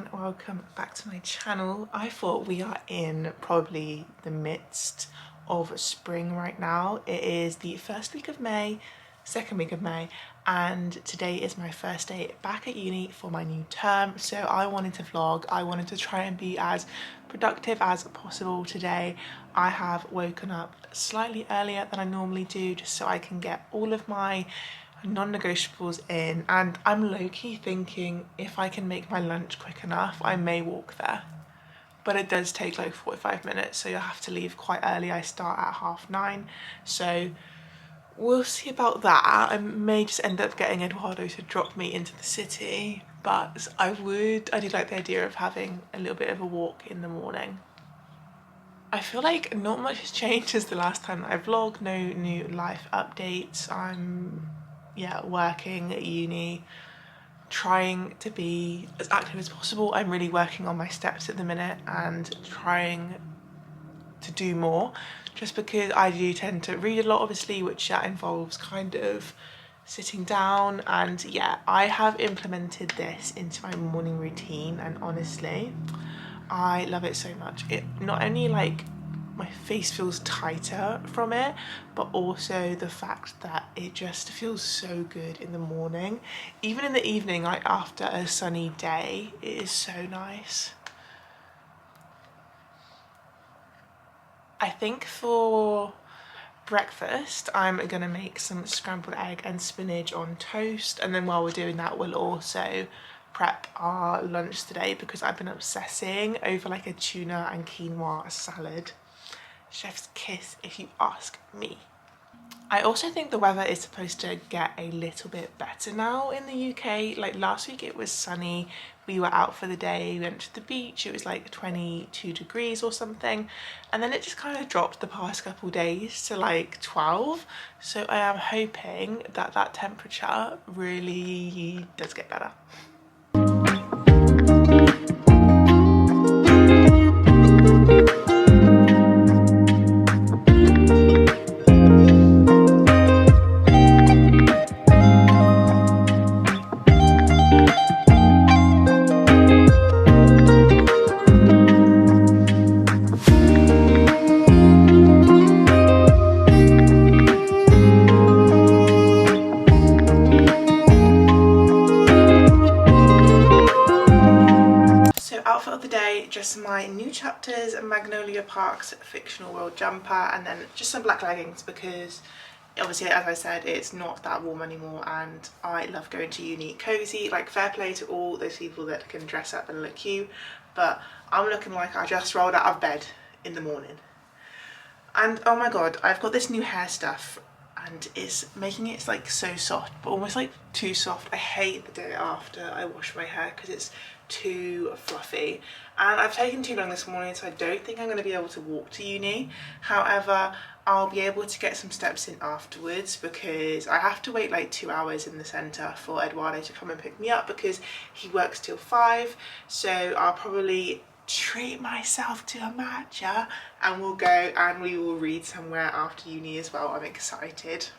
everyone, welcome back to my channel. I thought we are in probably the midst of spring right now. It is the first week of May, second week of May, and today is my first day back at uni for my new term. So I wanted to vlog. I wanted to try and be as productive as possible today. I have woken up slightly earlier than I normally do just so I can get all of my non-negotiables in, and I'm low-key thinking if I can make my lunch quick enough I may walk there, but it does take like 45 minutes, so you'll have to leave quite early. I start at 9:30, so we'll see about that. I may just end up getting Eduardo to drop me into the city, but I do like the idea of having a little bit of a walk in the morning. I feel like not much has changed since the last time that I vlogged. No new life updates. I'm working at uni, trying to be as active as possible. I'm really working on my steps at the minute and trying to do more, just because I do tend to read a lot, obviously, which involves kind of sitting down, and I have implemented this into my morning routine, and honestly I love it so much. It not only like my face feels tighter from it, but also the fact that it just feels so good in the morning. Even in the evening, like after a sunny day, it is so nice. I think for breakfast I'm gonna make some scrambled egg and spinach on toast, and then while we're doing that we'll also prep our lunch today, because I've been obsessing over like a tuna and quinoa salad. Chef's kiss if you ask me. I also think the weather is supposed to get a little bit better now in the UK. Like last week it was sunny, we were out for the day, we went to the beach, it was like 22 degrees or something, and then it just kind of dropped the past couple days to like 12. So I am hoping that that temperature really does get better. Just my new chapters, Magnolia Park's fictional world jumper, and then just some black leggings, because obviously, as I said, it's not that warm anymore and I love going to uni cozy. Like, fair play to all those people that can dress up and look cute, but I'm looking like I just rolled out of bed in the morning. And oh my god, I've got this new hair stuff and it's making it like so soft, but almost like too soft. I hate the day after I wash my hair because it's too fluffy, and I've taken too long this morning, so I don't think I'm going to be able to walk to uni. However, I'll be able to get some steps in afterwards, because I have to wait like 2 hours in the centre for Eduardo to come and pick me up, because he works till 5. So I'll probably treat myself to a matcha and we'll go and we will read somewhere after uni as well. I'm excited.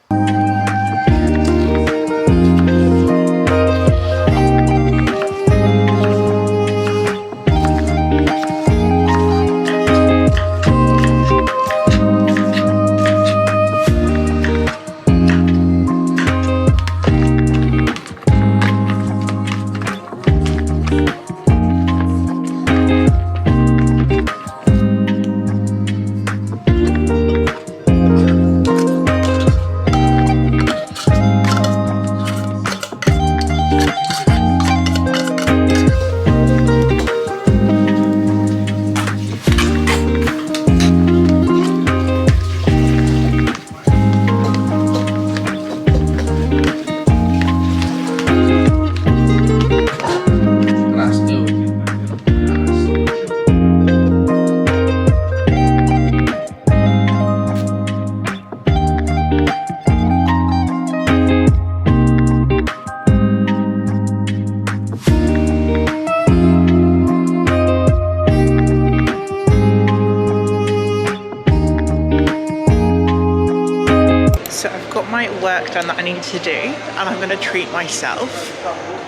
my work done that I need to do, and I'm gonna treat myself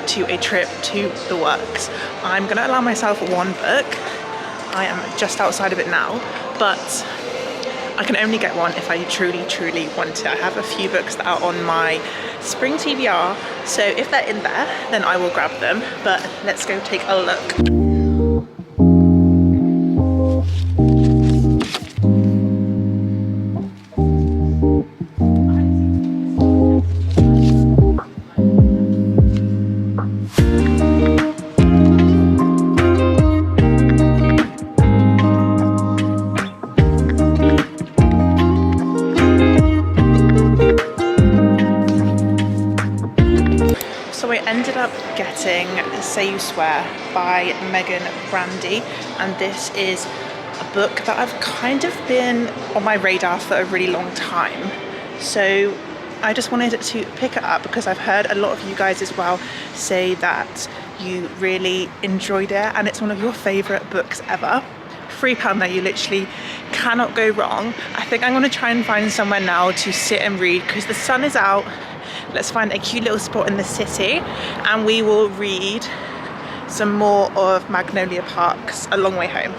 to a trip to the works. I'm gonna allow myself one book. I am just outside of it now, but I can only get one if I truly, truly want it. I have a few books that are on my spring TBR, so if they're in there, then I will grab them, but let's go take a look. So I ended up getting Say You Swear by Megan Brandy, and this is a book that I've kind of been on my radar for a really long time. So I just wanted to pick it up because I've heard a lot of you guys as well say that you really enjoyed it and it's one of your favourite books ever. £3 there, you literally cannot go wrong. I think I'm going to try and find somewhere now to sit and read because the sun is out. Let's find a cute little spot in the city and we will read some more of Magnolia Park's A Long Way Home.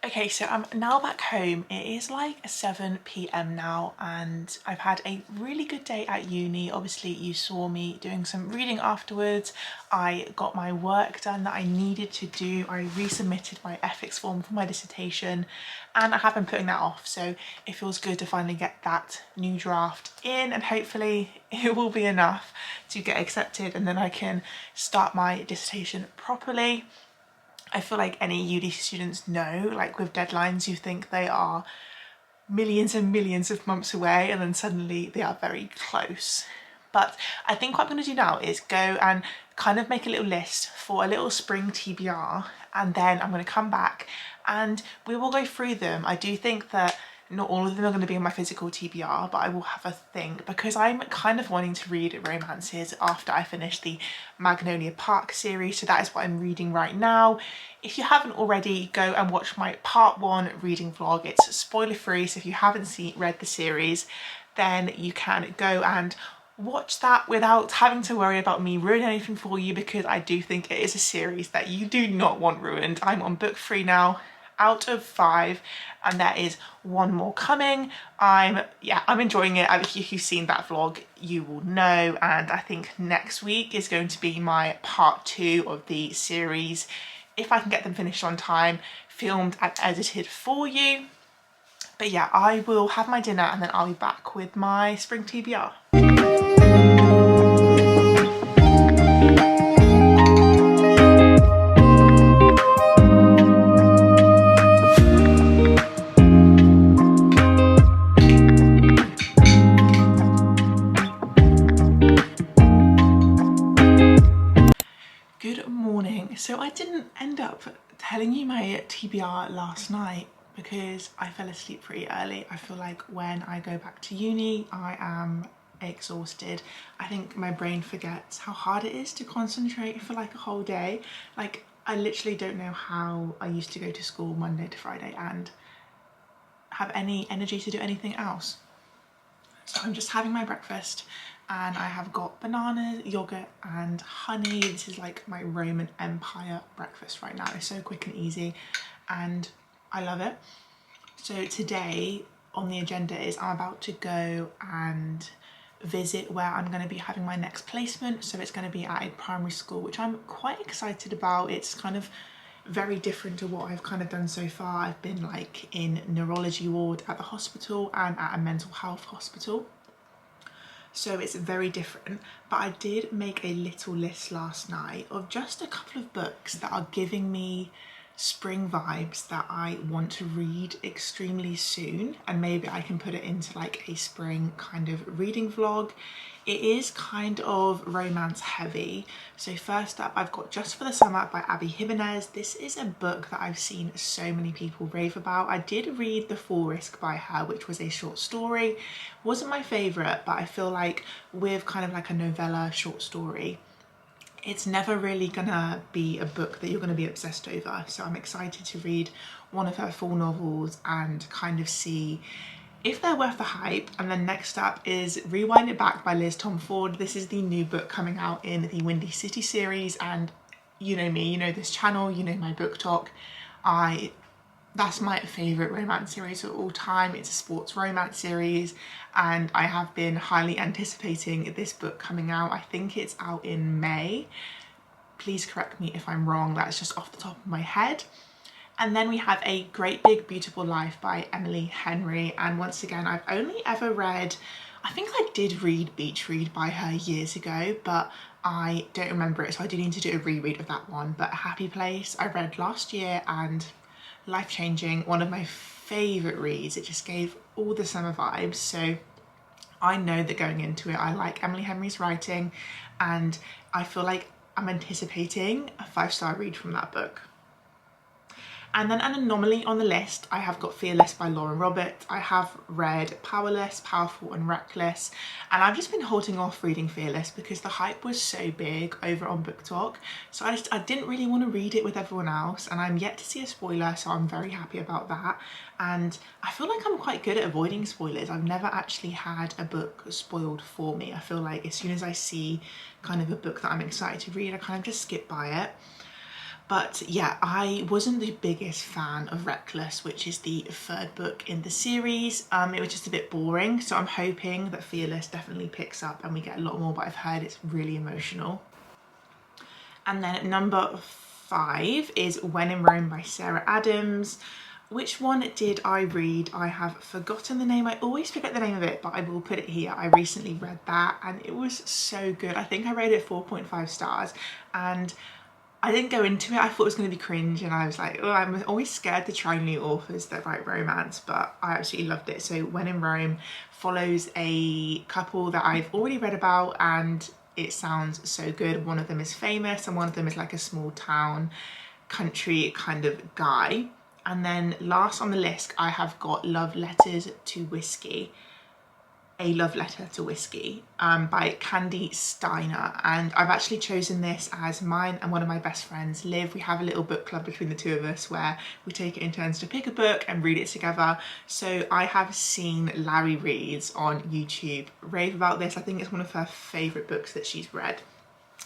Okay, so I'm now back home. It is like 7 p.m. now and I've had a really good day at uni. Obviously you saw me doing some reading afterwards. I got my work done that I needed to do. I resubmitted my ethics form for my dissertation and I have been putting that off, so it feels good to finally get that new draft in and hopefully it will be enough to get accepted and then I can start my dissertation properly. I feel like any uni students know, like with deadlines, you think they are millions and millions of months away and then suddenly they are very close. But I think what I'm going to do now is go and kind of make a little list for a little spring TBR and then I'm going to come back and we will go through them. I do think that not all of them are going to be on my physical TBR, but I will have a think because I'm kind of wanting to read romances after I finish the Magnolia Park series, so that is what I'm reading right now. If you haven't already, go and watch my part 1 reading vlog. It's spoiler free, so if you haven't read the series, then you can go and watch that without having to worry about me ruining anything for you because I do think it is a series that you do not want ruined. I'm on book 3 now, out of 5, and there is 1 more coming. I'm enjoying it. If you've seen that vlog you will know, and I think next week is going to be my part 2 of the series if I can get them finished on time, filmed and edited for you. But yeah, I will have my dinner and then I'll be back with my spring TBR. Good morning. So I didn't end up telling you my TBR last night because I fell asleep pretty early. I feel like when I go back to uni, I am exhausted. I think my brain forgets how hard it is to concentrate for like a whole day. Like I literally don't know how I used to go to school Monday to Friday and have any energy to do anything else. So I'm just having my breakfast and I have got bananas, yogurt and honey. This is like my Roman Empire breakfast right now. It's so quick and easy and I love it. So today on the agenda is I'm about to go and visit where I'm going to be having my next placement. So it's going to be at a primary school, which I'm quite excited about. It's kind of very different to what I've kind of done so far. I've been like in neurology ward at the hospital and at a mental health hospital. So it's very different, but I did make a little list last night of just a couple of books that are giving me spring vibes that I want to read extremely soon, and maybe I can put it into like a spring kind of reading vlog. It is kind of romance heavy. So first up, I've got Just for the Summer by Abby Jimenez. This is a book that I've seen so many people rave about. I did read The Fall Risk by her, which was a short story. Wasn't my favourite, but I feel like with kind of like a novella short story, it's never really gonna be a book that you're gonna be obsessed over. So I'm excited to read one of her full novels and kind of see if they're worth the hype. And then next up is Rewind It Back by Liz Tom Ford. This is the new book coming out in the Windy City series, and you know me, you know this channel, you know my book talk. That's my favourite romance series of all time. It's a sports romance series, and I have been highly anticipating this book coming out. I think it's out in May. Please correct me if I'm wrong, that's just off the top of my head. And then we have A Great Big Beautiful Life by Emily Henry. And once again, I've only ever read, I think I did read Beach Read by her years ago, but I don't remember it, so I do need to do a reread of that one. But Happy Place I read last year, and life-changing, one of my favourite reads. It just gave all the summer vibes. So I know that going into it, I like Emily Henry's writing, and I feel like I'm anticipating a 5-star read from that book. And then an anomaly on the list, I have got Fearless by Lauren Roberts. I have read Powerless, Powerful and Reckless, and I've just been holding off reading Fearless because the hype was so big over on Book Talk. So I didn't really want to read it with everyone else, and I'm yet to see a spoiler, so I'm very happy about that. And I feel like I'm quite good at avoiding spoilers. I've never actually had a book spoiled for me. I feel like as soon as I see kind of a book that I'm excited to read, I kind of just skip by it. But yeah, I wasn't the biggest fan of Reckless, which is the third book in the series. It was just a bit boring, so I'm hoping that Fearless definitely picks up and we get a lot more, but I've heard it's really emotional. And then number 5 is When in Rome by Sarah Adams. Which one did I read? I have forgotten the name. I always forget the name of it, but I will put it here. I recently read that and it was so good. I think I rated it 4.5 stars, and I didn't go into it, I thought it was going to be cringe, and I was like, oh, I'm always scared to try new authors that write romance, but I absolutely loved it. So When in Rome follows a couple that I've already read about, and it sounds so good. One of them is famous and one of them is like a small town country kind of guy. And then last on the list, I have got Love Letters to Whiskey. A Love Letter to Whiskey by Candy Steiner, and I've actually chosen this as mine and one of my best friends Liv. We have a little book club between the two of us where we take it in turns to pick a book and read it together. So I have seen Larry Reads on YouTube rave about this. I think it's one of her favourite books that she's read.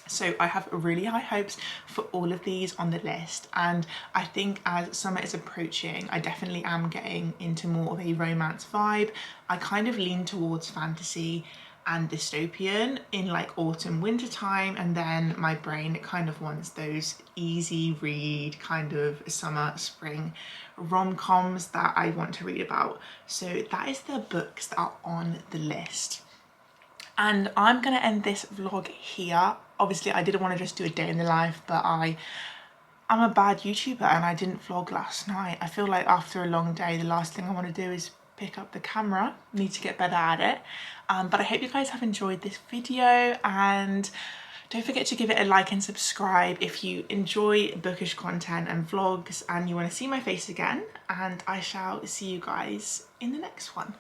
So I have really high hopes for all of these on the list, and I think as summer is approaching, I definitely am getting into more of a romance vibe. I kind of lean towards fantasy and dystopian in like autumn, winter time, and then my brain kind of wants those easy read kind of summer, spring rom-coms that I want to read about. So that is the books that are on the list. And I'm gonna end this vlog here. Obviously I didn't want to just do a day in the life, but I'm a bad YouTuber and I didn't vlog last night. I feel like after a long day, the last thing I want to do is pick up the camera. Need to get better at it. But I hope you guys have enjoyed this video, and don't forget to give it a like and subscribe if you enjoy bookish content and vlogs and you want to see my face again. And I shall see you guys in the next one.